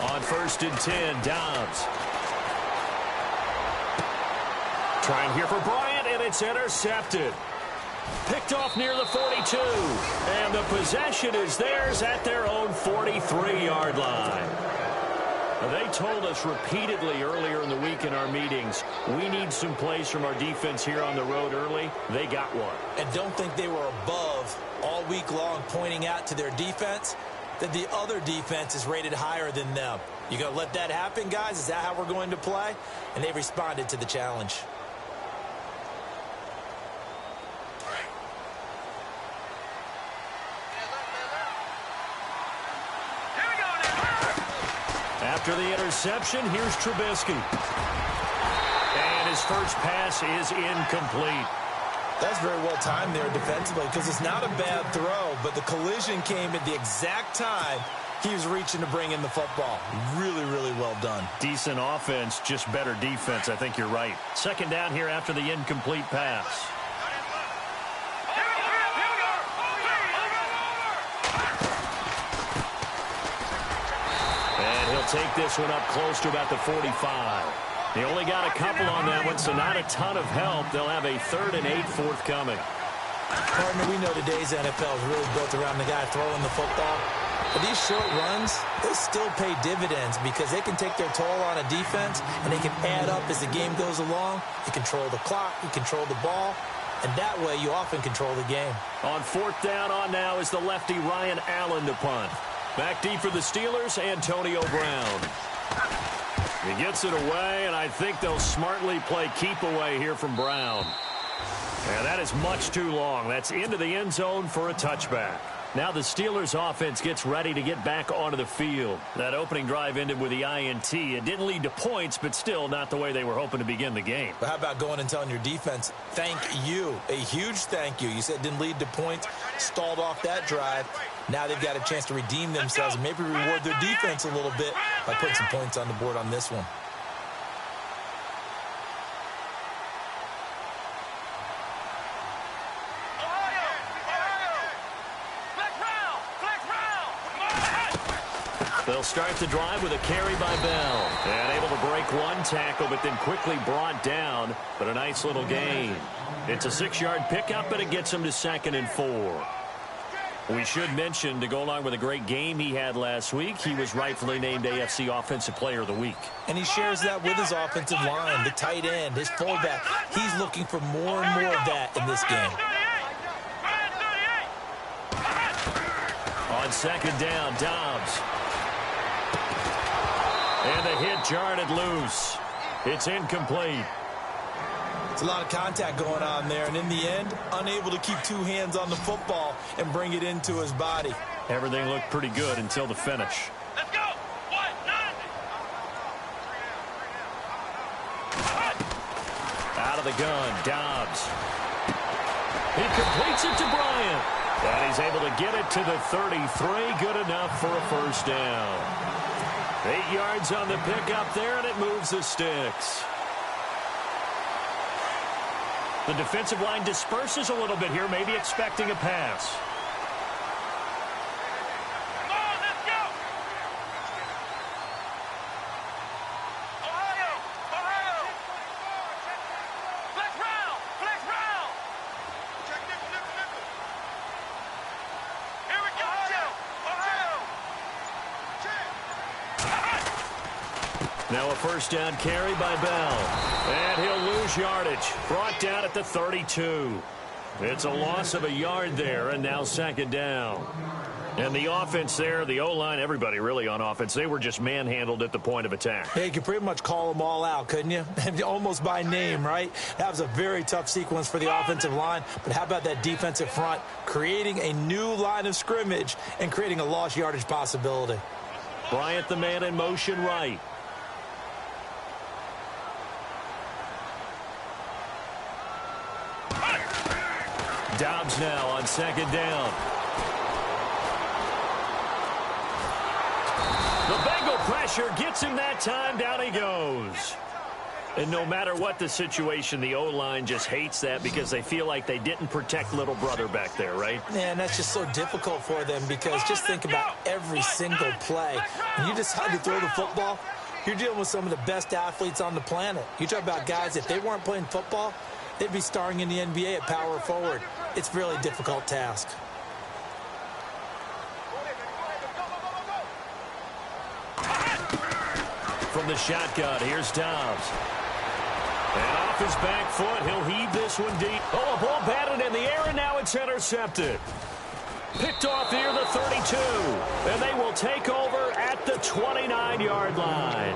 On 1st and 10, Dobbs. Trying here for Bryant, and it's intercepted. Picked off near the 42. And the possession is theirs at their own 43-yard line. Now, they told us repeatedly earlier in the week in our meetings, we need some plays from our defense here on the road early. They got one. And don't think they were above all week long pointing out to their defense that the other defense is rated higher than them. You going to let that happen, guys? Is that how we're going to play? And they responded to the challenge. After the interception, here's Trubisky. And his first pass is incomplete. That's very well timed there defensively because it's not a bad throw, but the collision came at the exact time he was reaching to bring in the football. Really, really well done. Decent offense, just better defense. I think you're right. Second down here after the incomplete pass. And he'll take this one up close to about the 45. They only got a couple on that one, so not a ton of help. They'll have a 3rd and 8 forthcoming. Partner, we know today's NFL is really built around the guy throwing the football. But these short runs, they still pay dividends because they can take their toll on a defense and they can add up as the game goes along. You control the clock, you control the ball, and that way you often control the game. On 4th down on now is the lefty Ryan Allen to punt. Back deep for the Steelers, Antonio Brown. He gets it away, and I think they'll smartly play keep away here from Brown. And that is much too long. That's into the end zone for a touchback. Now the Steelers offense gets ready to get back onto the field. That opening drive ended with the INT. It didn't lead to points, but still not the way they were hoping to begin the game. But how about going and telling your defense, thank you, a huge thank you. You said it didn't lead to points, stalled off that drive. Now they've got a chance to redeem themselves and maybe reward their defense a little bit by putting some points on the board on this one. They'll start the drive with a carry by Bell. And able to break one tackle, but then quickly brought down. But a nice little gain. It's a 6-yard pickup, but it gets him to 2nd and 4. We should mention, to go along with a great game he had last week, he was rightfully named AFC Offensive Player of the Week. And he shares that with his offensive line, the tight end, his fullback. He's looking for more and more of that in this game. On 2nd down, Dobbs. And the hit jarred it loose. It's incomplete. It's a lot of contact going on there, and in the end, unable to keep 2 hands on the football and bring it into his body. Everything looked pretty good until the finish. Let's go! 1-9. Out of the gun, Dobbs. He completes it to Bryant. And he's able to get it to the 33. Good enough for a first down. 8 yards on the pickup there, and it moves the sticks. The defensive line disperses a little bit here, maybe expecting a pass. Come on, let's go! Ohio! Ohio! Flex round! Flex round! Check nickel, nickel, nickel. Here we go! Ohio! Check! Now a first down carry by Bell. And he'll lose yardage. Brought down at the 32. It's a loss of a yard there, and now 2nd down. And the offense there, the O-line, everybody really on offense, they were just manhandled at the point of attack. Yeah, you could pretty much call them all out, couldn't you? Almost by name, right? That was a very tough sequence for the offensive line. But how about that defensive front creating a new line of scrimmage and creating a lost yardage possibility? Bryant, the man in motion right. Dobbs now on 2nd down. The Bengal pressure gets him that time. Down he goes. And no matter what the situation, the O-line just hates that because they feel like they didn't protect little brother back there, right? Man, that's just so difficult for them because just think about every single play. When you decide to throw the football, you're dealing with some of the best athletes on the planet. You talk about guys, if they weren't playing football, they'd be starring in the NBA at power forward. It's a really difficult task. From the shotgun, here's Dobbs. And off his back foot, he'll heave this one deep. Oh, a ball batted in the air, and now it's intercepted. Picked off near the 32. And they will take over at the 29-yard line.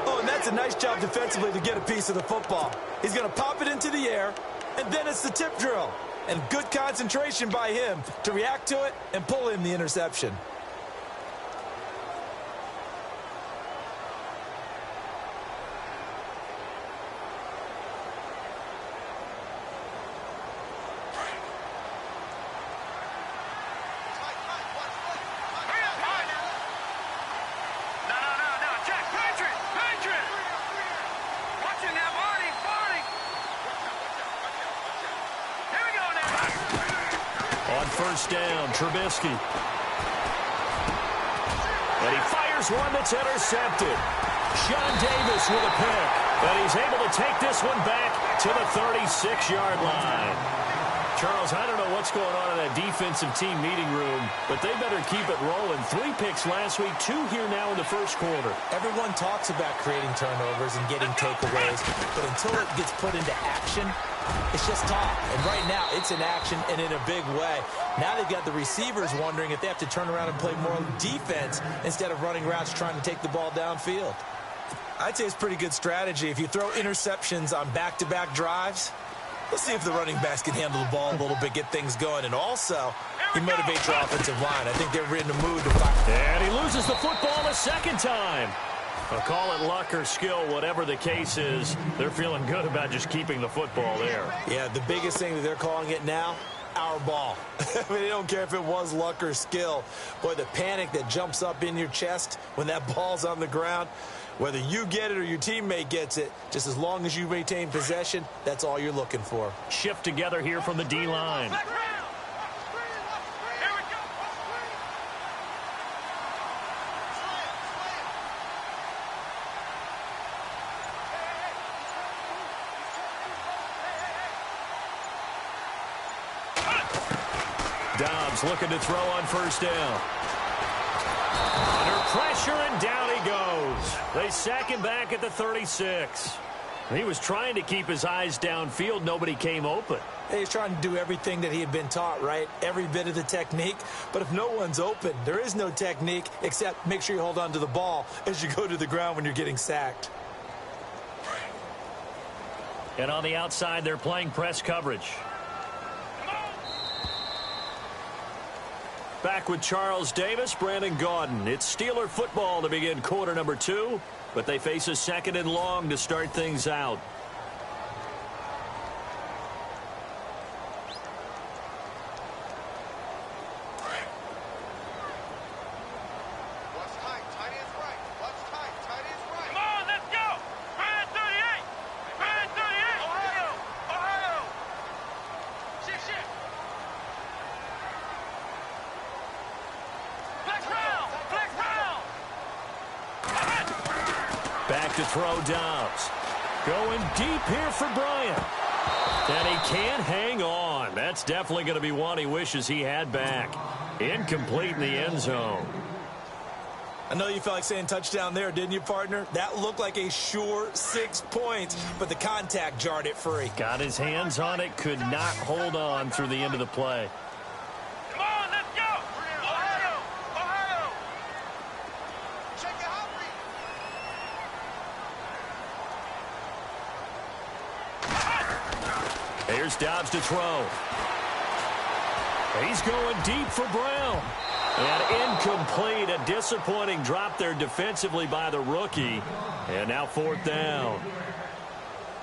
Oh, and that's a nice job defensively to get a piece of the football. He's going to pop it into the air, and then it's the tip drill. And good concentration by him to react to it and pull in the interception. First down, Trubisky. And he fires one that's intercepted. Sean Davis with a pick. And he's able to take this one back to the 36-yard line. Charles, I don't know what's going on in that defensive team meeting room, but they better keep it rolling. 3 picks last week, 2 here now in the first quarter. Everyone talks about creating turnovers and getting takeaways, but until it gets put into action, it's just talk. And right now, it's in action and in a big way. Now they've got the receivers wondering if they have to turn around and play more defense instead of running routes trying to take the ball downfield. I'd say it's pretty good strategy. If you throw interceptions on back-to-back drives, let's see if the running backs can handle the ball a little bit, get things going. And also, he motivates your offensive line. I think they're in the mood to fight. And he loses the football a second time. I'll call it luck or skill, whatever the case is. They're feeling good about just keeping the football there. Yeah, the biggest thing that they're calling it now, our ball. I mean, they don't care if it was luck or skill. Boy, the panic that jumps up in your chest when that ball's on the ground, whether you get it or your teammate gets it, just as long as you maintain possession, that's all you're looking for. Shift together here from the D-line. Dobbs looking to throw on first down. Under pressure, and down he goes. They sack him back at the 36. He was trying to keep his eyes downfield. Nobody came open. He's trying to do everything that he had been taught, right? Every bit of the technique. But if no one's open, there is no technique except make sure you hold on to the ball as you go to the ground when you're getting sacked. And on the outside, they're playing press coverage. Back with Charles Davis, Brandon Gaudin. It's Steeler football to begin quarter number 2, but they face a second and long to start things out. Back to throw Dobbs. Going deep here for Bryant. And he can't hang on. That's definitely going to be one he wishes he had back. Incomplete in the end zone. I know you felt like saying touchdown there, didn't you, partner? That looked like a sure 6 points, but the contact jarred it free. Got his hands on it, could not hold on through the end of the play. Come on, let's go! Ohio! Ohio! Check it out, Here's Dobbs to throw. He's going deep for Brown. And incomplete. A disappointing drop there defensively by the rookie. And now 4th down.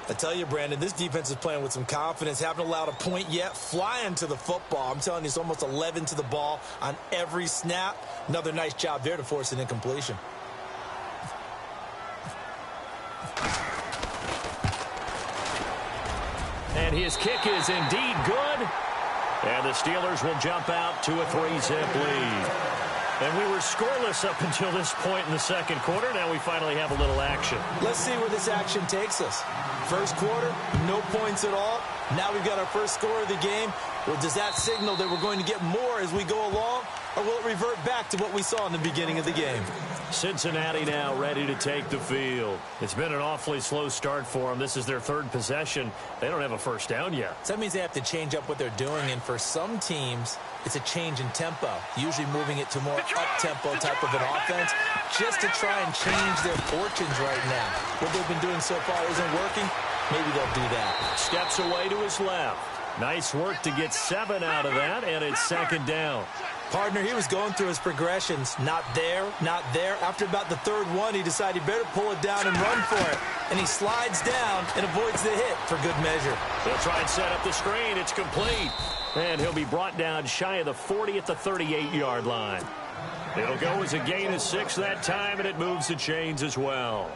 I tell you, Brandon, this defense is playing with some confidence. Haven't allowed a point yet. Flying to the football. I'm telling you, it's almost 11 to the ball on every snap. Another nice job there to force an incompletion. And his kick is indeed good. And the Steelers will jump out to a 3-zip lead. And we were scoreless up until this point in the second quarter. Now we finally have a little action. Let's see where this action takes us. First quarter, no points at all. Now we've got our first score of the game. Well, does that signal that we're going to get more as we go along? Or will it revert back to what we saw in the beginning of the game? Cincinnati now ready to take the field. It's been an awfully slow start for them. This is their third possession. They don't have a first down yet. So that means they have to change up what they're doing. And for some teams, it's a change in tempo, usually moving it to more up-tempo type of an offense just to try and change their fortunes right now. What they've been doing so far isn't working. Maybe they'll do that. Steps away to his left. Nice work to get 7 out of that, and it's second down. Partner, he was going through his progressions. Not there, not there. After about the third one, he decided he better pull it down and run for it. And he slides down and avoids the hit for good measure. He'll try and set up the screen. It's complete. And he'll be brought down shy of the 40 at the 38-yard line. It'll go as a gain of 6 that time, and it moves the chains as well.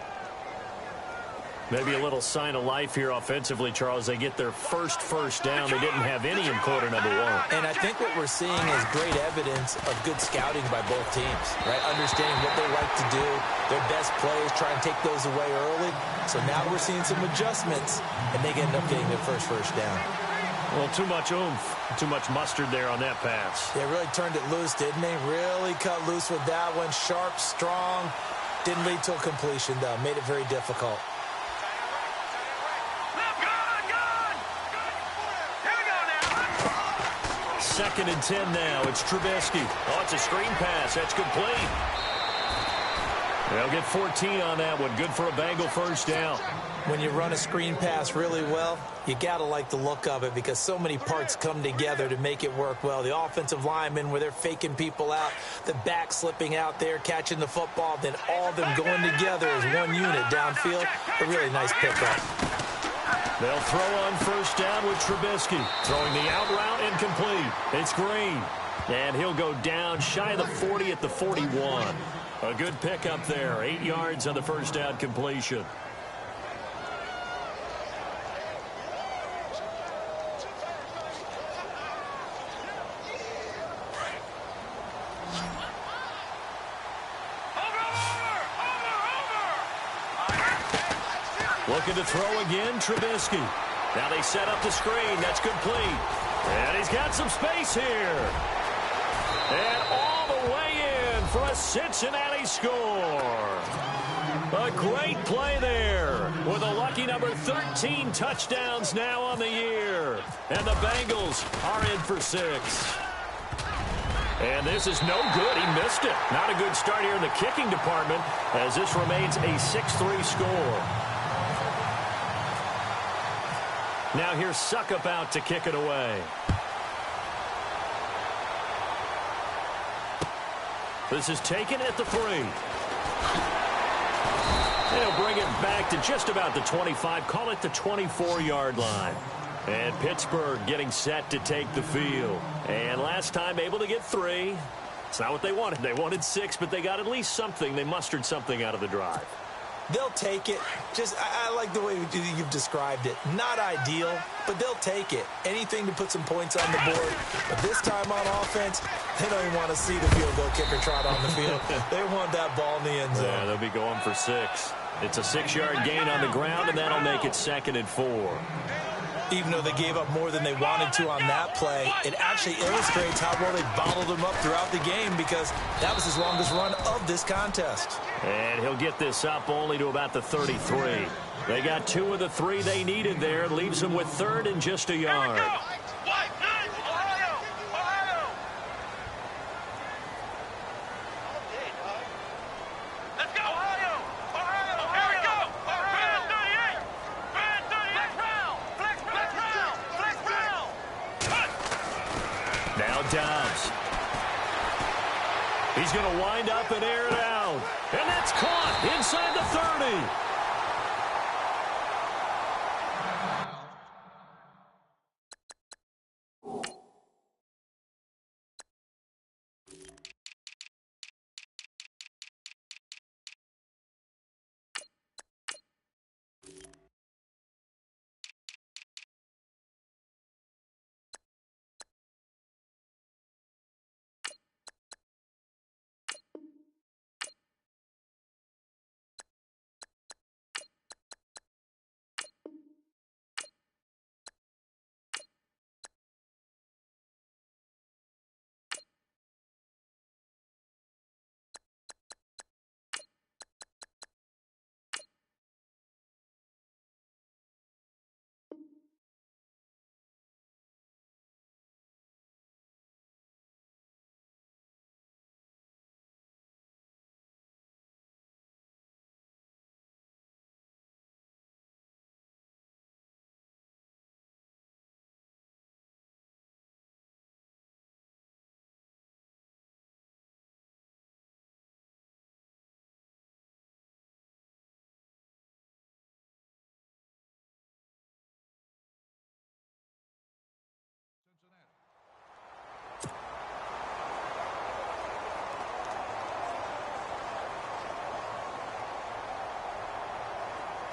Maybe a little sign of life here offensively, Charles. They get their first down. They didn't have any in quarter number 1. And I think what we're seeing is great evidence of good scouting by both teams, right? Understanding what they like to do, their best plays, try and take those away early. So now we're seeing some adjustments, and they end up getting their first down. Well, too much oomph, too much mustard there on that pass. They really turned it loose, didn't they? Really cut loose with that one. Sharp, strong. Didn't lead to a completion, though. Made it very difficult. Second and 10 now. It's Trubisky. Oh, it's a screen pass. That's complete. They'll get 14 on that one. Good for a Bengal first down. When you run a screen pass really well, you got to like the look of it because so many parts come together to make it work well. The offensive linemen where they're faking people out, the back slipping out there, catching the football, then all of them going together as one unit downfield. A really nice pickup. They'll throw on first down with Trubisky. Throwing the out route incomplete. It's Green. And he'll go down shy of the 40 at the 41. A good pickup there. 8 yards on the first down completion. Looking to throw again, Trubisky. Now they set up the screen. That's complete. And he's got some space here. And all the way in for a Cincinnati score. A great play there with a lucky number 13 touchdowns now on the year. And the Bengals are in for 6. And this is no good. He missed it. Not a good start here in the kicking department as this remains a 6-3 score. Now here's Suckup out to kick it away. This is taken at the 3. They'll bring it back to just about the 25. Call it the 24-yard line. And Pittsburgh getting set to take the field. And last time able to get 3. It's not what they wanted. They wanted 6, but they got at least something. They mustered something out of the drive. They'll take it. I like the way you've described it. Not ideal, but they'll take it. Anything to put some points on the board. But this time on offense, they don't even want to see the field goal kicker trot on the field. They want that ball in the end zone. Yeah, they'll be going for 6. It's a 6-yard gain on the ground, and that'll make it 2nd and 4. Even though they gave up more than they wanted to on that play, it actually illustrates how well they bottled them up throughout the game because that was his longest run of this contest. And he'll get this up only to about the 33. They got 2 of the 3 they needed there. Leaves them with 3rd and just a yard. Dobbs. He's going to wind up and air it out. And that's caught inside the 30.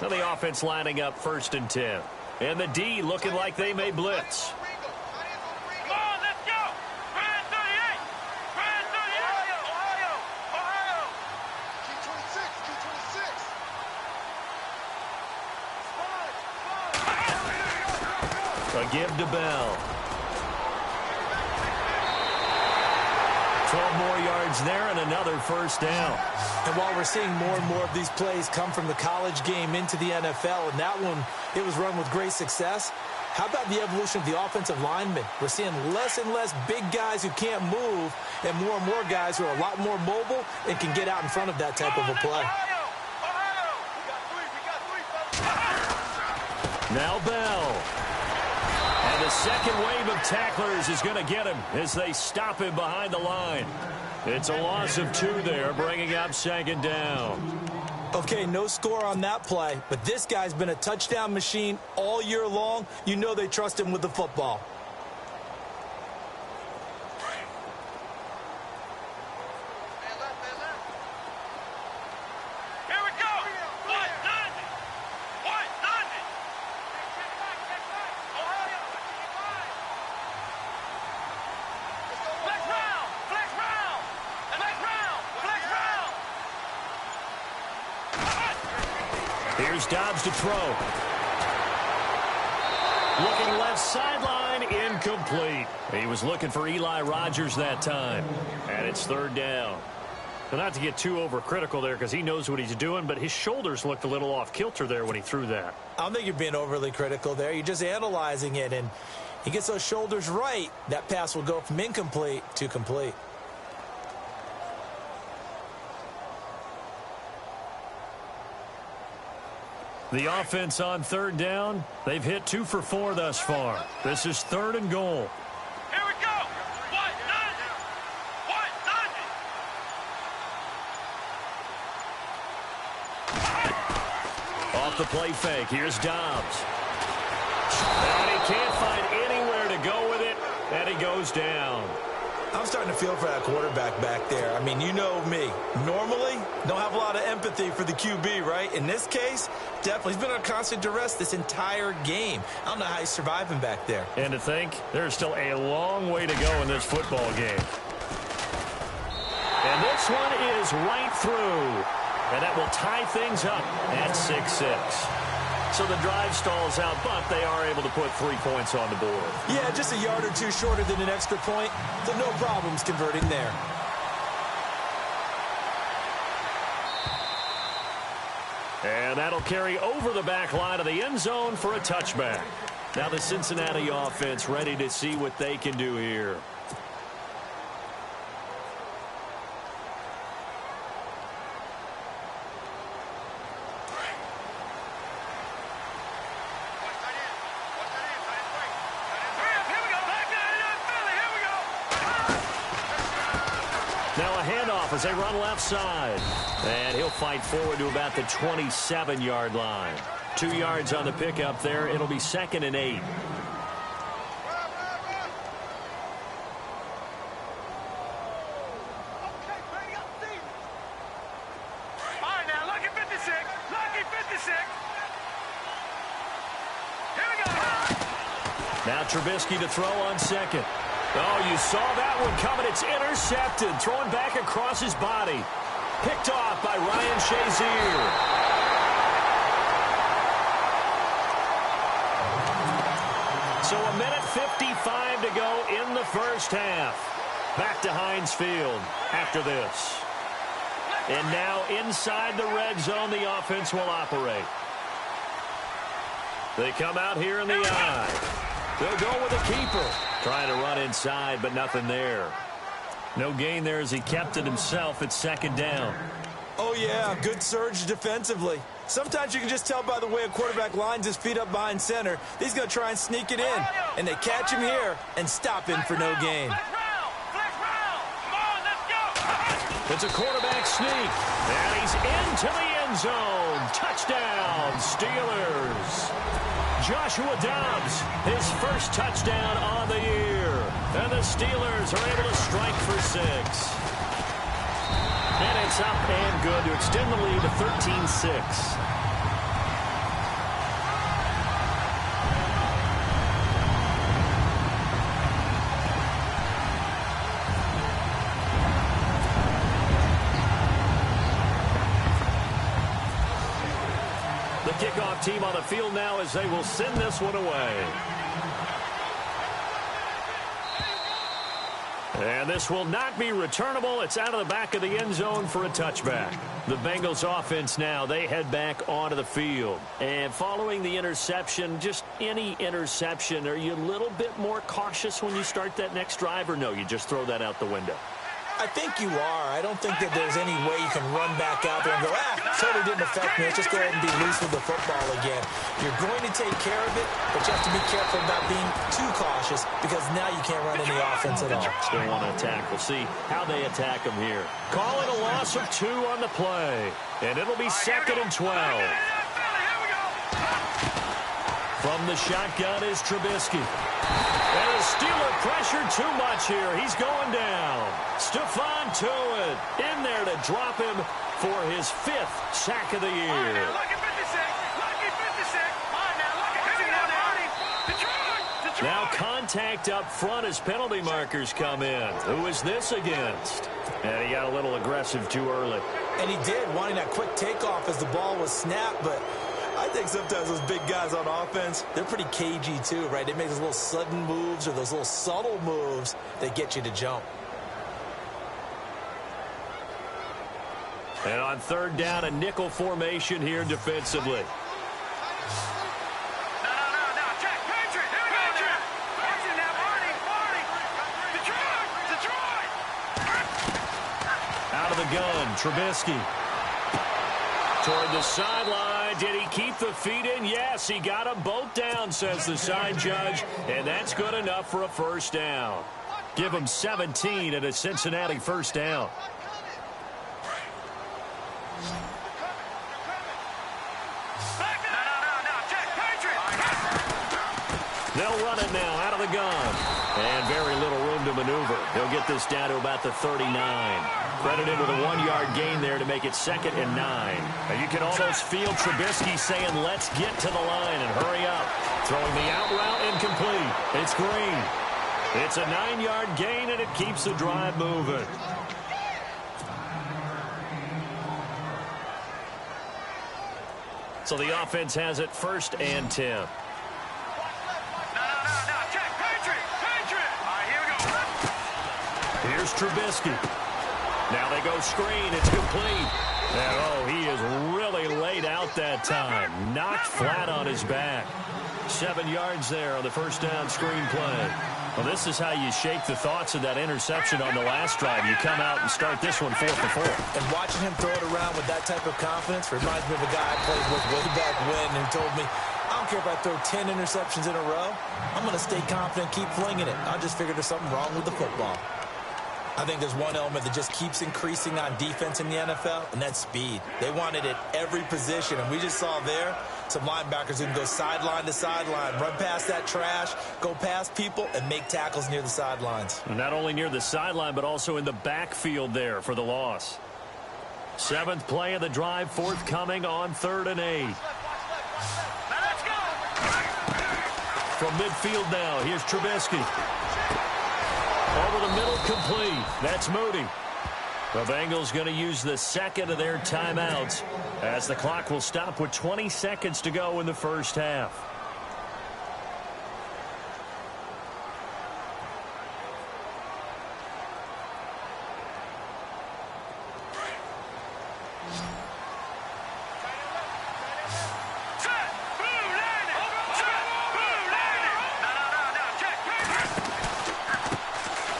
Now the offense lining up 1st and 10. And the D looking like they may blitz. Come on, let's go. Brand 38. Brand 38. Ohio. Key 26. Key 26. A give to Bell. 12 more yards there and another 1st down. And while we're seeing more and more of these plays come from the college game into the NFL, and that one, it was run with great success, how about the evolution of the offensive linemen? We're seeing less and less big guys who can't move and more guys who are a lot more mobile and can get out in front of that type of a play. Ohio. We got three. Now Bell. And the second wave of tacklers is going to get him as they stop him behind the line. It's a loss of 2 there, bringing up 2nd down. Okay, no score on that play, but this guy's been a touchdown machine all year long. You know they trust him with the football. Here we go. What? None. Ohio. Flex round. Flex round. Flex round. Here's Dobbs to throw. Looking left sideline, incomplete. He was looking for Eli Rogers that time. And it's 3rd down. Now, not to get too overcritical there because he knows what he's doing, but his shoulders looked a little off kilter there when he threw that. I don't think you're being overly critical there. You're just analyzing it, and he gets those shoulders right. That pass will go from incomplete to complete. The offense on 3rd down, they've hit 2 for 4 thus far. This is 3rd and goal. Here we go. What? None. Off the play fake, here's Dobbs. And he can't find anywhere to go with it, and he goes down. I'm starting to feel for that quarterback back there. I mean, you know me. Normally, don't have a lot of empathy for the QB, right? In this case, definitely. He's been under constant duress this entire game. I don't know how he's surviving back there. And to think, there's still a long way to go in this football game. And this one is right through. And that will tie things up at 6-6. So the drive stalls out, but they are able to put 3 points on the board. Yeah, just a yard or 2 shorter than an extra point, so no problems converting there. And that'll carry over the back line of the end zone for a touchback. Now the Cincinnati offense ready to see what they can do here. As they run left side. And he'll fight forward to about the 27-yard line. 2 yards on the pickup there. It'll be 2nd and 8. All right, now, lucky 56. Lucky 56. Here we go. Now Trubisky to throw on 2nd. Oh, you saw that one coming. It's intercepted. Throwing back across his body. Picked off by Ryan Shazier. So 1:55 to go in the first half. Back to Heinz Field after this. And now inside the red zone, the offense will operate. They come out here in the eye. They'll go with a keeper. Trying to run inside, but nothing there. No gain there as he kept it himself at 2nd down. Oh, yeah, good surge defensively. Sometimes you can just tell by the way a quarterback lines his feet up behind center. He's going to try and sneak it in. And they catch him here and stop him for no gain. It's a quarterback sneak. And he's into the end zone. Touchdown, Steelers. Joshua Dobbs, his first touchdown on the year. And the Steelers are able to strike for 6. And it's up and good to extend the lead to 13-6. The kickoff team on the field now as they will send this one away. And this will not be returnable. It's out of the back of the end zone for a touchback. The Bengals offense now, they head back onto the field. And following the interception, just any interception, are you a little bit more cautious when you start that next drive, or no, you just throw that out the window? I think you are. I don't think that there's any way you can run back out there and go, totally didn't affect me. Let's just go ahead and be loose with the football again. You're going to take care of it, but you have to be careful about being too cautious because now you can't run any offense at all. Still want to attack. We'll see how they attack them here. Calling a loss of 2 on the play, and it'll be 2nd and 12. From the shotgun is Trubisky. And the Steeler pressured too much here. He's going down. Stephon Tuitt in there to drop him for his 5th sack of the year. Now contact up front as penalty markers come in. Who is this against? And he got a little aggressive too early. And he did, wanting that quick takeoff as the ball was snapped, but I think sometimes those big guys on offense, they're pretty cagey too, right? They make those little sudden moves or those little subtle moves that get you to jump. And on 3rd down, a nickel formation here defensively. Out of the gun, Trubisky. Toward the sideline. Did he keep the feet in? Yes, he got them both down, says the side judge. And that's good enough for a 1st down. Give him 17 at a Cincinnati 1st down. They'll run it now out of the gun. And very little room to maneuver. They'll get this down to about the 39. Credited with a 1-yard gain there to make it 2nd and 9. And you can almost feel Trubisky saying, let's get to the line and hurry up. Throwing the out route incomplete. It's Green. It's a 9-yard gain, and it keeps the drive moving. So the offense has it 1st and 10. Here's Trubisky. Now they go screen. It's complete. And, he is really laid out that time. Knocked flat on his back. 7 yards there on the 1st down screen play. Well, this is how you shake the thoughts of that interception on the last drive. You come out and start this one 4 for 4. And watching him throw it around with that type of confidence reminds me of a guy I played with way back when who told me, I don't care if I throw 10 interceptions in a row. I'm going to stay confident, keep flinging it. I just figured there's something wrong with the football. I think there's one element that just keeps increasing on defense in the NFL, and that's speed. They want it at every position, and we just saw there some linebackers who can go sideline to sideline, run past that trash, go past people, and make tackles near the sidelines. Not only near the sideline, but also in the backfield there for the loss. 7th play of the drive, forthcoming on 3rd and 8. From midfield now, here's Trubisky. Over the middle, complete. That's Moody. The Bengals going to use the 2nd of their timeouts as the clock will stop with 20 seconds to go in the 1st half.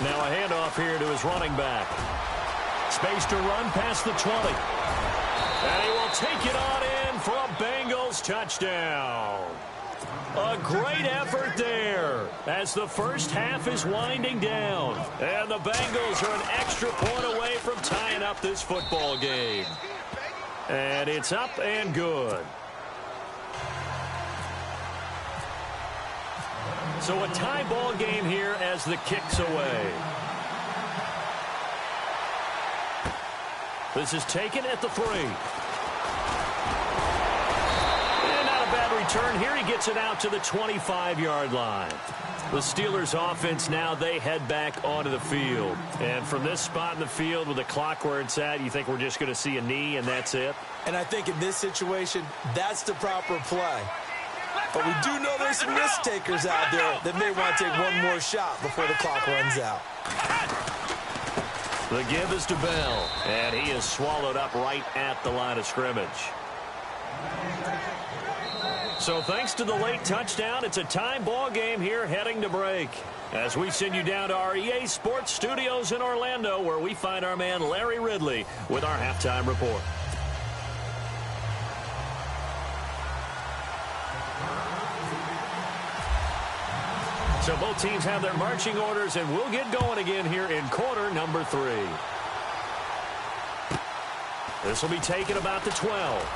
Now a handoff here to his running back. Space to run past the 20. And he will take it on in for a Bengals touchdown. A great effort there as the 1st half is winding down. And the Bengals are an extra point away from tying up this football game. And it's up and good. So a tie ball game here as the kick's away. This is taken at the 3. And not a bad return here. He gets it out to the 25-yard line. The Steelers offense now, they head back onto the field. And from this spot in the field with the clock where it's at, you think we're just going to see a knee and that's it? And I think in this situation, that's the proper play. But we do know there's some risk takers out there that may want to take one more shot before the clock runs out. The give is to Bell, and he is swallowed up right at the line of scrimmage. So thanks to the late touchdown, it's a tie ball game here heading to break. As we send you down to our EA Sports Studios in Orlando, where we find our man Larry Ridley with our halftime report. So both teams have their marching orders, and we'll get going again here in quarter number 3. This will be taken about the 12.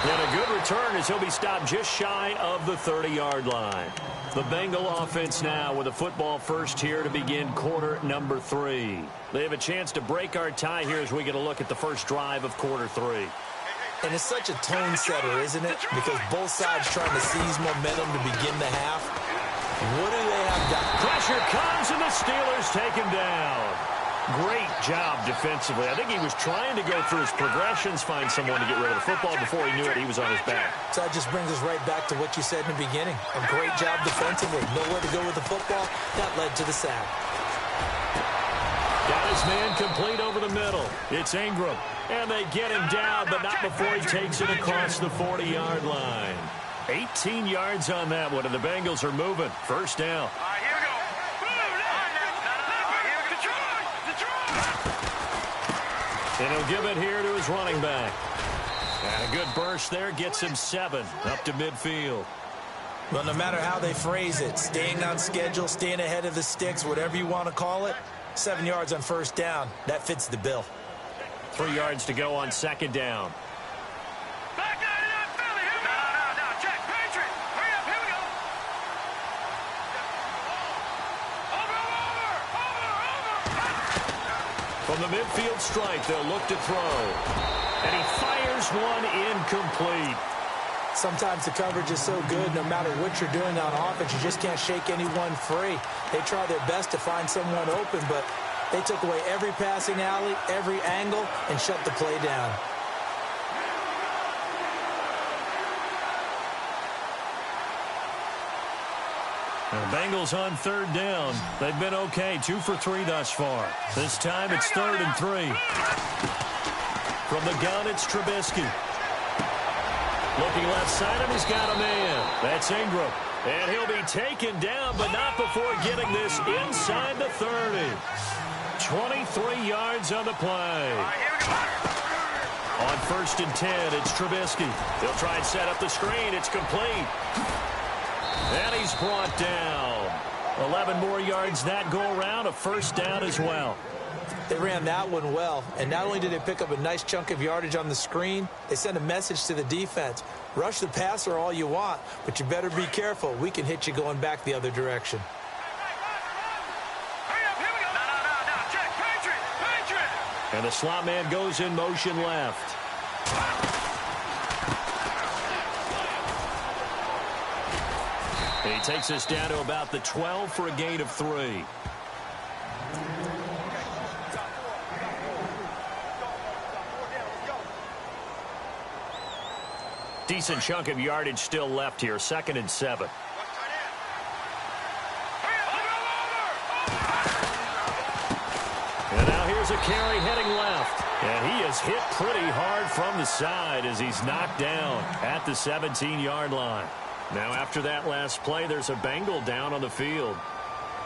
And a good return as he'll be stopped just shy of the 30-yard line. The Bengal offense now with a football first here to begin quarter number 3. They have a chance to break our tie here as we get a look at the first drive of quarter 3. And it's such a tone setter, isn't it? Because both sides trying to seize momentum to begin the half. What do they have got? Pressure comes, and the Steelers take him down. Great job defensively. I think he was trying to go through his progressions, find someone to get rid of the football. Before he knew it, he was on his back. So that just brings us right back to what you said in the beginning. A great job defensively. Nowhere to go with the football. That led to the sack. Got his man complete over the middle. It's Ingram. And they get him down, but not before he takes it across the 40-yard line. 18 yards on that one, and the Bengals are moving. First down. All right, here we go. And he'll give it here to his running back. And a good burst there gets him 7 up to midfield. Well, no matter how they phrase it, staying on schedule, staying ahead of the sticks, whatever you want to call it, 7 yards on first down, that fits the bill. 3 yards to go on second down. Back out of that belly. No, check. Patriot. Hurry up. Here we go. Over. From the midfield stripe, they'll look to throw. And he fires one incomplete. Sometimes the coverage is so good, no matter what you're doing on offense, you just can't shake anyone free. They try their best to find someone open, but they took away every passing alley, every angle, and shut the play down. And the Bengals on third down. They've been okay, 2 for 3 thus far. This time it's 3rd and 3. From the gun, it's Trubisky. Looking left side of him, he's got a man. That's Ingram. And he'll be taken down, but not before getting this inside the 30. 23 yards on the play. On 1st and 10, it's Trubisky. He'll try and set up the screen. It's complete. And he's brought down. 11 more yards that go around, a first down as well. They ran that one well, and not only did they pick up a nice chunk of yardage on the screen, they sent a message to the defense. Rush the passer all you want, but you better be careful. We can hit you going back the other direction. And the slot man goes in motion left. And he takes us down to about the 12 for a gain of 3. Decent chunk of yardage still left here. 2nd and 7. And now here's a carry heading left. And he is hit pretty hard from the side as he's knocked down at the 17-yard line. Now after that last play, there's a Bengal down on the field.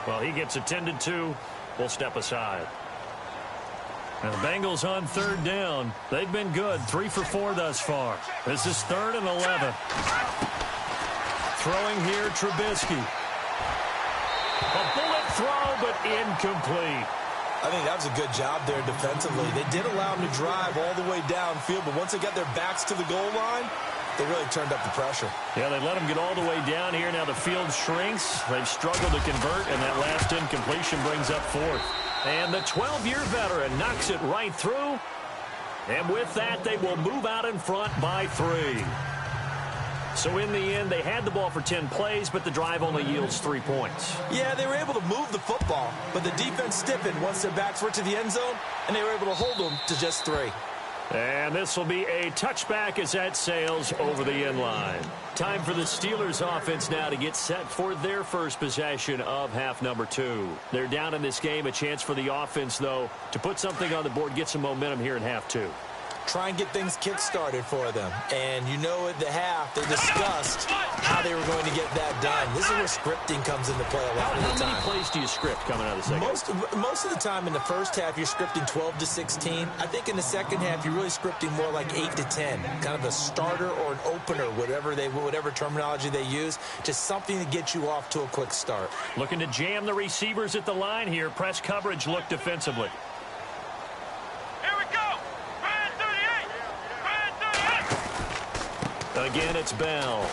Well, he gets attended to. We'll step aside. And the Bengals on third down. They've been good. 3 for 4 thus far. This is 3rd and 11. Throwing here, Trubisky. A bullet throw, but incomplete. I think that was a good job there defensively. They did allow them to drive all the way downfield, but once they got their backs to the goal line, they really turned up the pressure. Yeah, they let them get all the way down here. Now the field shrinks. They've struggled to convert, and that last incompletion brings up 4th. And the 12-year veteran knocks it right through. And with that, they will move out in front by 3. So in the end, they had the ball for 10 plays, but the drive only yields 3 points. Yeah, they were able to move the football, but the defense stiffened once their backs were to the end zone, and they were able to hold them to just 3. And this will be a touchback as that sails over the end line. Time for the Steelers offense now to get set for their first possession of half number 2. They're down in this game. A chance for the offense, though, to put something on the board, get some momentum here in half 2. Try and get things kick-started for them. And you know at the half, they discussed how they were going to get that done. This is where scripting comes into play a lot of the time. How many plays do you script coming out of the second? Most of the time in the first half, you're scripting 12 to 16. I think in the second half, you're really scripting more like 8 to 10. Kind of a starter or an opener, whatever terminology they use. Just something to get you off to a quick start. Looking to jam the receivers at the line here. Press coverage look defensively. Again, it's Bell.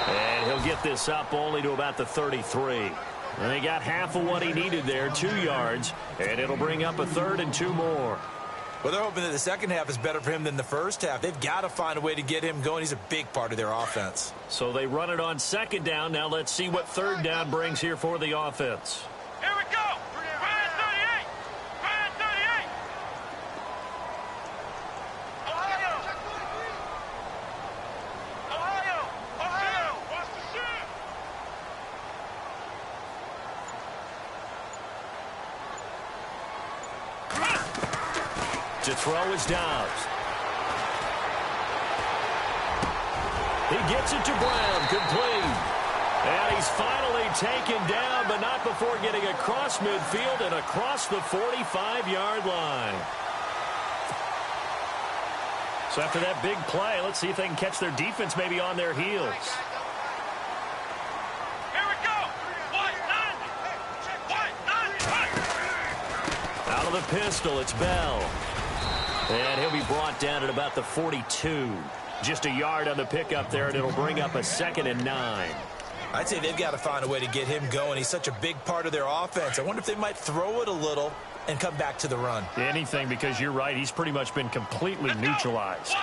And he'll get this up only to about the 33. And he got half of what he needed there, 2 yards, and it'll bring up a 3rd and 2 more. Well, they're hoping that the second half is better for him than the first half. They've got to find a way to get him going. He's a big part of their offense. So they run it on 2nd down. Now let's see what 3rd down brings here for the offense. Here we go. To throw is Dobbs. He gets it to Brown, complete. And he's finally taken down, but not before getting across midfield and across the 45-yard line. So after that big play, let's see if they can catch their defense maybe on their heels. Here we go. Out of the pistol, it's Bell. And he'll be brought down at about the 42. Just a yard on the pickup there, and it'll bring up a 2nd and 9. I'd say they've got to find a way to get him going. He's such a big part of their offense. I wonder if they might throw it a little and come back to the run. Anything, because you're right. He's pretty much been completely neutralized.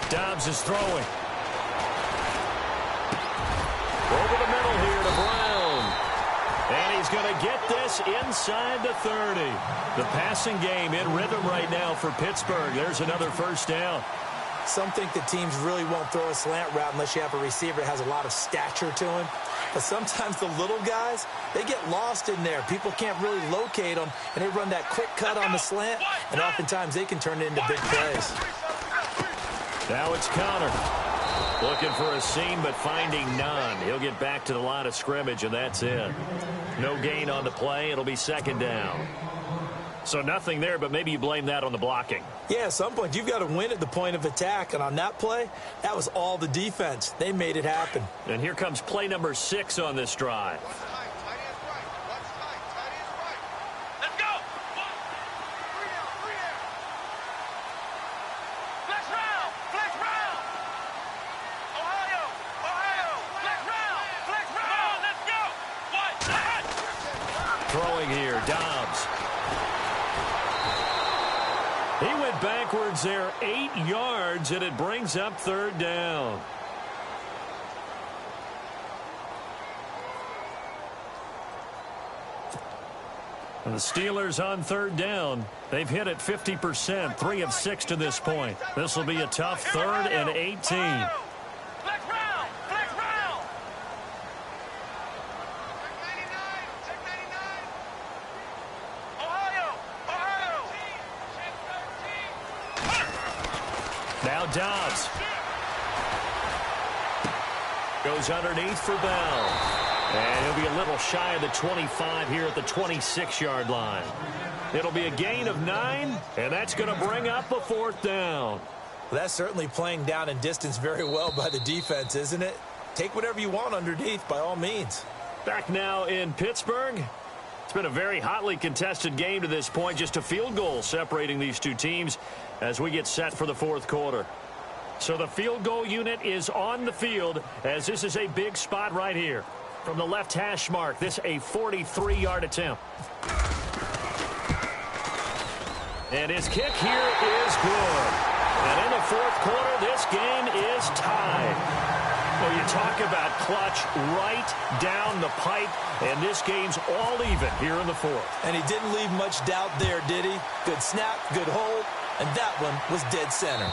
Dobbs is throwing. Over the middle here to Brown. And he's going to get this inside the 30. The passing game in rhythm right now for Pittsburgh. There's another 1st down. Some think the teams really won't throw a slant route unless you have a receiver that has a lot of stature to him. But sometimes the little guys, they get lost in there. People can't really locate them, and they run that quick cut on the slant, and oftentimes they can turn it into big plays. Now it's Connor. Looking for a seam, but finding none. He'll get back to the line of scrimmage, and that's it. No gain on the play. It'll be 2nd down. So nothing there, but maybe you blame that on the blocking. Yeah, at some point, you've got to win at the point of attack. And on that play, that was all the defense. They made it happen. And here comes play number 6 on this drive. Throwing here, Dobbs. He went backwards there 8 yards, and it brings up 3rd down. And the Steelers on 3rd down. They've hit it 50%, 3 of 6 to this point. This will be a tough 3rd and 18. Now Dobbs. Goes underneath for Bell. And he'll be a little shy of the 25 here at the 26-yard line. It'll be a gain of 9, and that's going to bring up a 4th down. Well, that's certainly playing down in distance very well by the defense, isn't it? Take whatever you want underneath, by all means. Back now in Pittsburgh. It's been a very hotly contested game to this point. Just a field goal separating these two teams as we get set for the 4th quarter. So the field goal unit is on the field as this is a big spot right here. From the left hash mark, this a 43-yard attempt. And his kick here is good. And in the fourth quarter, this game is tied. Well, you talk about clutch right down the pipe, and this game's all even here in the fourth. And he didn't leave much doubt there, did he? Good snap, good hold, and that one was dead center.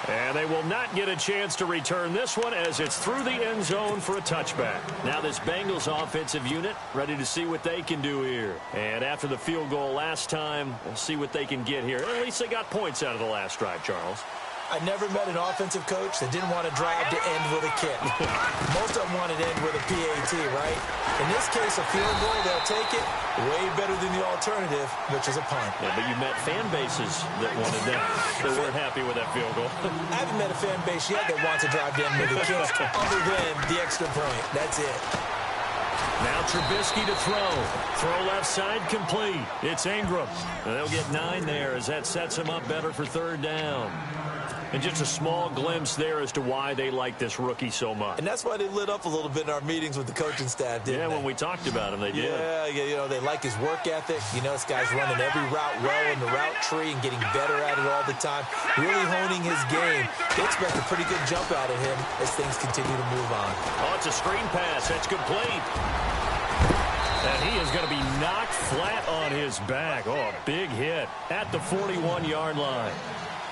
And they will not get a chance to return this one as it's through the end zone for a touchback. Now this Bengals offensive unit ready to see what they can do here. And after the field goal last time, we'll see what they can get here. At least they got points out of the last drive, Charles. I never met an offensive coach that didn't want to drive to end with a kick. Most of them wanted to end with a PAT, right? In this case, a field goal, they'll take it way better than the alternative, which is a punt. Yeah, but you met fan bases that wanted that. They weren't happy with that field goal. I haven't met a fan base yet that wants to drive to end with a kick other than the extra point. That's it. Now Trubisky to throw. Throw left side complete. It's Ingram. And they'll get 9 there as that sets him up better for third down. And just a small glimpse there as to why they like this rookie so much. And that's why they lit up a little bit in our meetings with the coaching staff, didn't they? Yeah, when we talked about him, they did. Yeah, you know, they like his work ethic. You know, this guy's running every route well in the route tree and getting better at it all the time, really honing his game. They expect a pretty good jump out of him as things continue to move on. Oh, it's a screen pass. That's complete. And he is going to be knocked flat on his back. Oh, a big hit at the 41-yard line.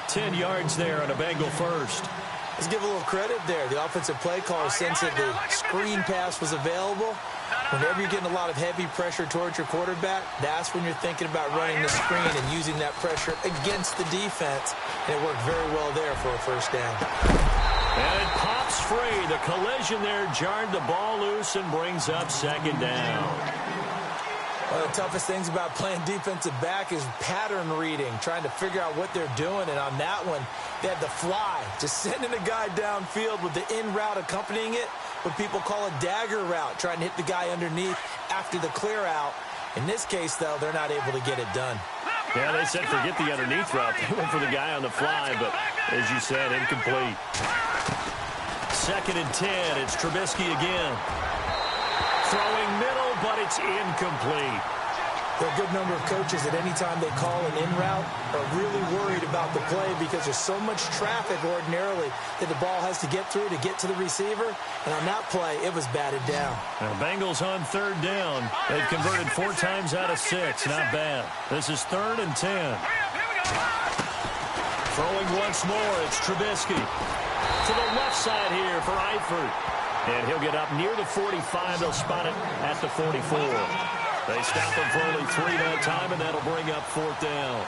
10 yards there on a Bengal first. Let's give a little credit there. The offensive play caller sensed that the screen pass was available. Whenever you're getting a lot of heavy pressure towards your quarterback, that's when you're thinking about running the screen and using that pressure against the defense. And it worked very well there for a first down. And it pops free. The collision there jarred the ball loose and brings up second down. One of the toughest things about playing defensive back is pattern reading, trying to figure out what they're doing. And on that one, they had the fly, just sending a guy downfield with the in route accompanying it, what people call a dagger route, trying to hit the guy underneath after the clear out. In this case, though, they're not able to get it done. Yeah, they said forget the underneath route. They went for the guy on the fly, but as you said, incomplete. 2nd and 10. It's Trubisky again. Throwing middle, but it's incomplete. There are a good number of coaches that any time they call an in route are really worried about the play because there's so much traffic ordinarily that the ball has to get through to get to the receiver. And on that play, it was batted down. Now, Bengals on third down. They've converted 4 times out of 6. Not bad. This is 3rd and 10. Throwing once more, it's Trubisky. To the left side here for Eifert. And he'll get up near the 45. They'll spot it at the 44. They stop him for only 3 that time, and that'll bring up 4th down.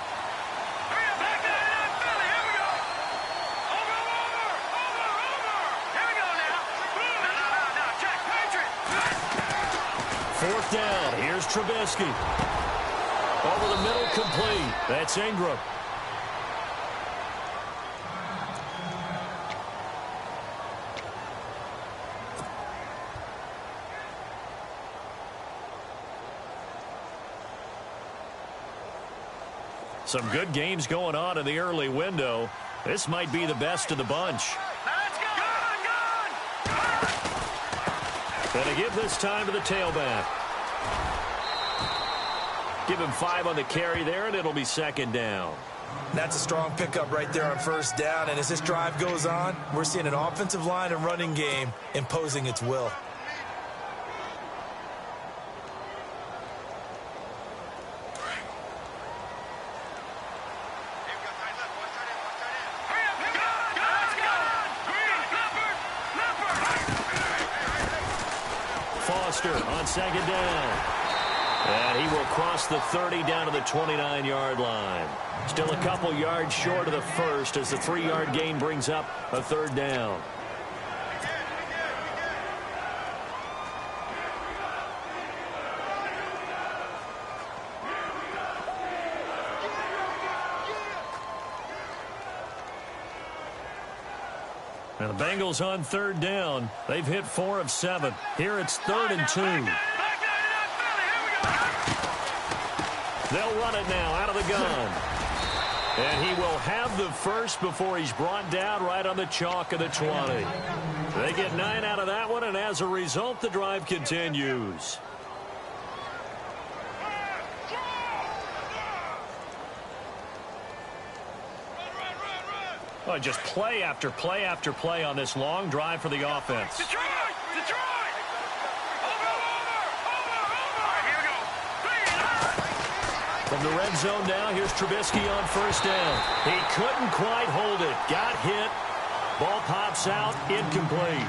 Fourth down. Here's Trubisky. Over the middle, complete. That's Ingram. Some good games going on in the early window. This might be the best of the bunch. And they give this time to the tailback. Give him 5 on the carry there, and it'll be 2nd down. That's a strong pickup right there on 1st down. And as this drive goes on, we're seeing an offensive line and running game imposing its will. On 2nd down. And he will cross the 30 down to the 29-yard line. Still a couple yards short of the first as the 3-yard gain brings up a 3rd down. Now the Bengals on 3rd down. They've hit 4 of 7. Here it's 3rd and 2. They'll run it now out of the gun. And he will have the first before he's brought down right on the chalk of the 20. They get 9 out of that one, and as a result, the drive continues. Oh, just play after play after play on this long drive for the offense. Detroit! Detroit! Over! Here we go. From the red zone now, here's Trubisky on first down. He couldn't quite hold it. Got hit. Ball pops out. Incomplete.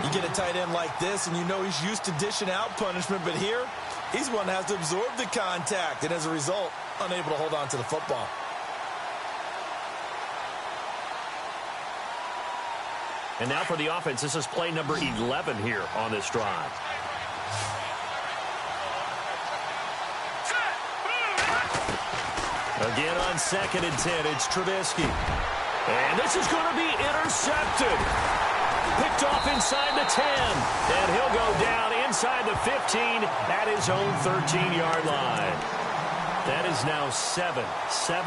You get a tight end like this, and you know he's used to dishing out punishment, but here, he's one that has to absorb the contact, and as a result, unable to hold on to the football. And now for the offense, this is play number 11 here on this drive. Again on 2nd and 10, it's Trubisky. And this is going to be intercepted. Picked off inside the 10. And he'll go down inside the 15 at his own 13-yard line. That is now 7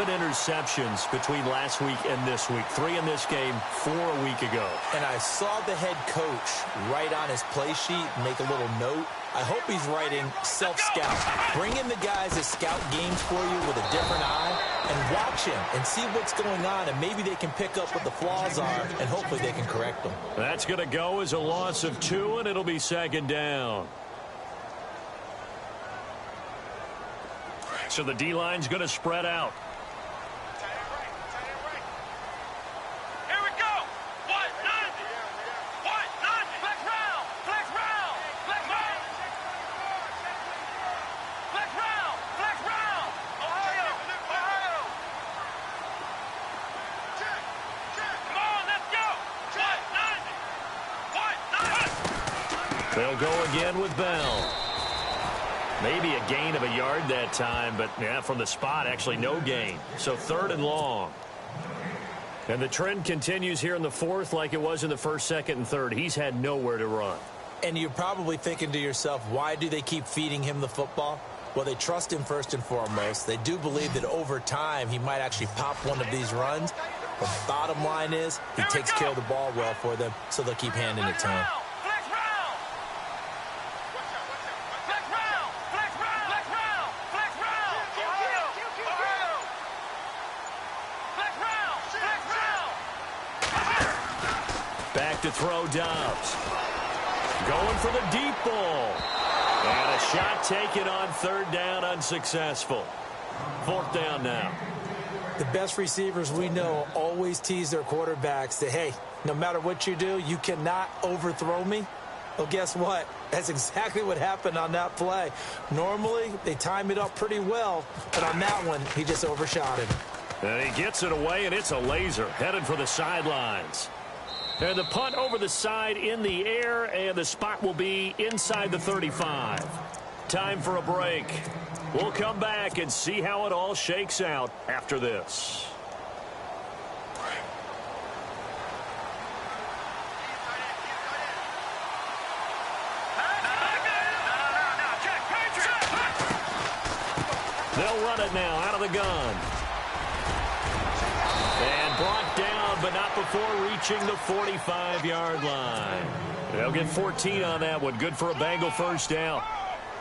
interceptions between last week and this week. 3 in this game, 4 a week ago. And I saw the head coach write on his play sheet, make a little note. I hope he's writing self-scout. Bring in the guys that scout games for you with a different eye and watch him and see what's going on, and maybe they can pick up what the flaws are, and hopefully they can correct them. That's going to go as a loss of 2, and it'll be 2nd down. So the D-line's going to spread out. Here we go. What? 90. What? 90. Flex round. Flex round. Flex round. Flex round. Flex round. Ohio. Ohio. Come on, let's go. What? 90. What? 90. They'll go again with Bell. Maybe a gain of a yard that time, but yeah, from the spot, actually no gain. So 3rd and long. And the trend continues here in the 4th like it was in the 1st, 2nd, and 3rd. He's had nowhere to run. And you're probably thinking to yourself, why do they keep feeding him the football? Well, they trust him first and foremost. They do believe that over time he might actually pop one of these runs. But the bottom line is he takes care of the ball well for them, so they'll keep handing it to him. Back to throw Dobbs. Going for the deep ball. And a shot taken on 3rd down, unsuccessful. 4th down now. The best receivers we know always tease their quarterbacks that, hey, no matter what you do, you cannot overthrow me. Well, guess what? That's exactly what happened on that play. Normally, they time it up pretty well, but on that one, he just overshot it. And he gets it away, and it's a laser headed for the sidelines. And the punt over the side in the air, and the spot will be inside the 35. Time for a break. We'll come back and see how it all shakes out after this. They'll run it now out of the gun. And brought down, but not before reaching the 45-yard line. They'll get 14 on that one. Good for a Bengal first down.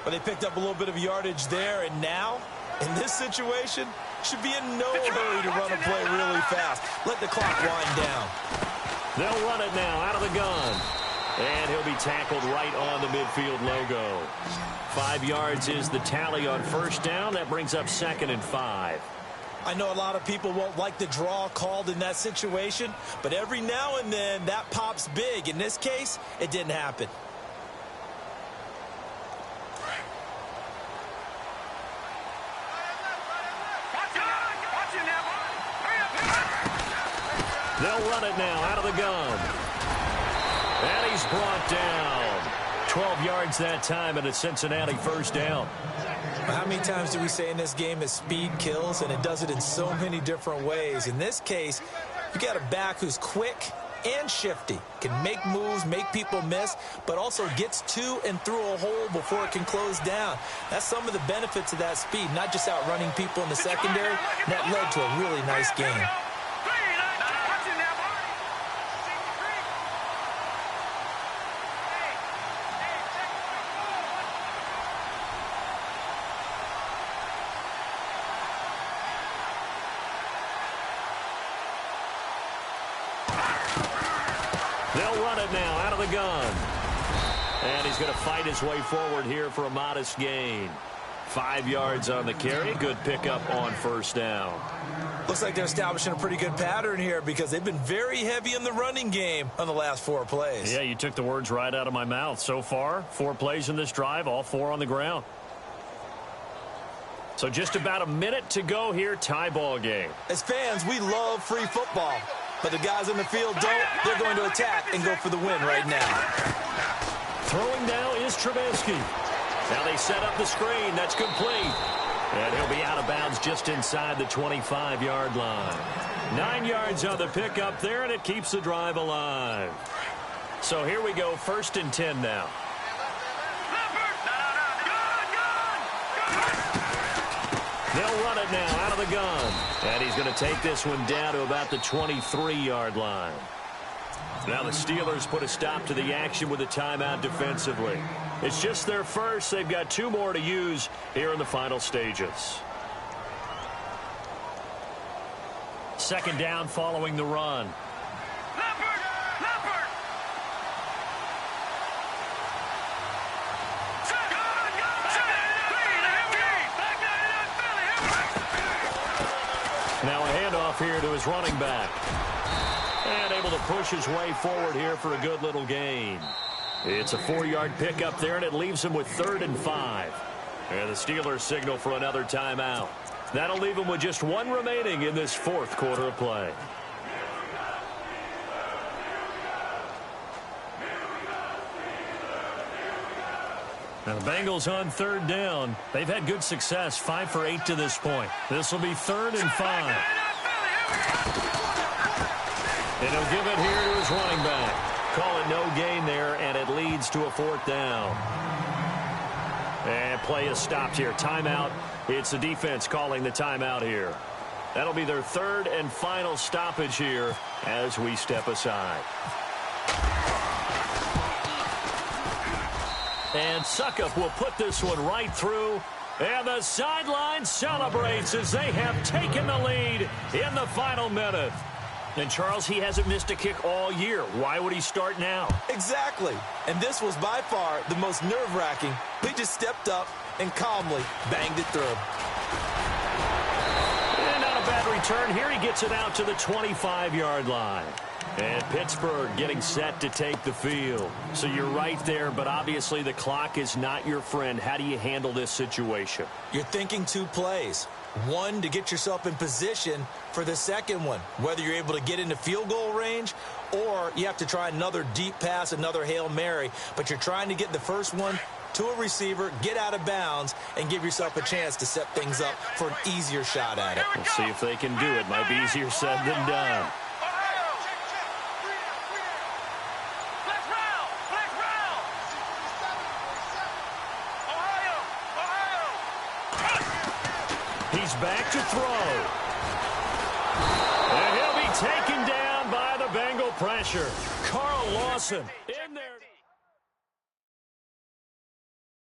But they picked up a little bit of yardage there, and now, in this situation, should be in no hurry to run a play really fast. Let the clock wind down. They'll run it now out of the gun. And he'll be tackled right on the midfield logo. 5 yards is the tally on first down. That brings up 2nd and 5. I know a lot of people won't like the draw called in that situation, but every now and then that pops big. In this case, it didn't happen. They'll run it now out of the gun. And he's brought down. 12 yards that time and a Cincinnati first down. How many times do we say in this game that speed kills, and it does it in so many different ways? In this case, you got a back who's quick, and shifty. Can make moves, make people miss, but also gets to and through a hole before it can close down. That's some of the benefits of that speed, not just outrunning people in the secondary. That led to a really nice game. They'll run it now out of the gun. And he's going to fight his way forward here for a modest gain. 5 yards on the carry. Good pickup on first down. Looks like they're establishing a pretty good pattern here because they've been very heavy in the running game on the last 4 plays. Yeah, you took the words right out of my mouth. So far, 4 plays in this drive, all 4 on the ground. So just about a minute to go here, tie ball game. As fans, we love free football. But the guys in the field don't. They're going to attack and go for the win right now. Throwing now is Trubisky. Now they set up the screen. That's complete. And he'll be out of bounds just inside the 25-yard line. 9 yards on the pickup there, and it keeps the drive alive. So here we go, 1st and 10 now. They'll run it now out of the gun. And he's going to take this one down to about the 23-yard line. Now the Steelers put a stop to the action with a timeout defensively. It's just their first. They've got 2 more to use here in the final stages. 2nd down following the run. Now a handoff here to his running back. And able to push his way forward here for a good little gain. It's a 4-yard pickup there, and it leaves him with 3rd and 5. And the Steelers signal for another timeout. That'll leave him with just 1 remaining in this 4th quarter of play. Now the Bengals on 3rd down. They've had good success, 5 for 8 to this point. This will be 3rd and 5. And he'll give it here to his running back. Call it no gain there, and it leads to a 4th down. And play is stopped here. Timeout. It's the defense calling the timeout here. That'll be their 3rd and final stoppage here as we step aside. And Suckup will put this one right through. And the sideline celebrates as they have taken the lead in the final minute. And, Charles, he hasn't missed a kick all year. Why would he start now? Exactly. And this was by far the most nerve-wracking. He just stepped up and calmly banged it through. And not a bad return. Here he gets it out to the 25-yard line. And Pittsburgh getting set to take the field. So you're right there, but obviously the clock is not your friend. How do you handle this situation? You're thinking 2 plays. 1 to get yourself in position for the second one, whether you're able to get into field goal range or you have to try another deep pass, another Hail Mary. But you're trying to get the first one to a receiver, get out of bounds, and give yourself a chance to set things up for an easier shot at it. We'll see if they can do it. Might be easier said than done. He's back to throw. And he'll be taken down by the Bengal pressure. Carl Lawson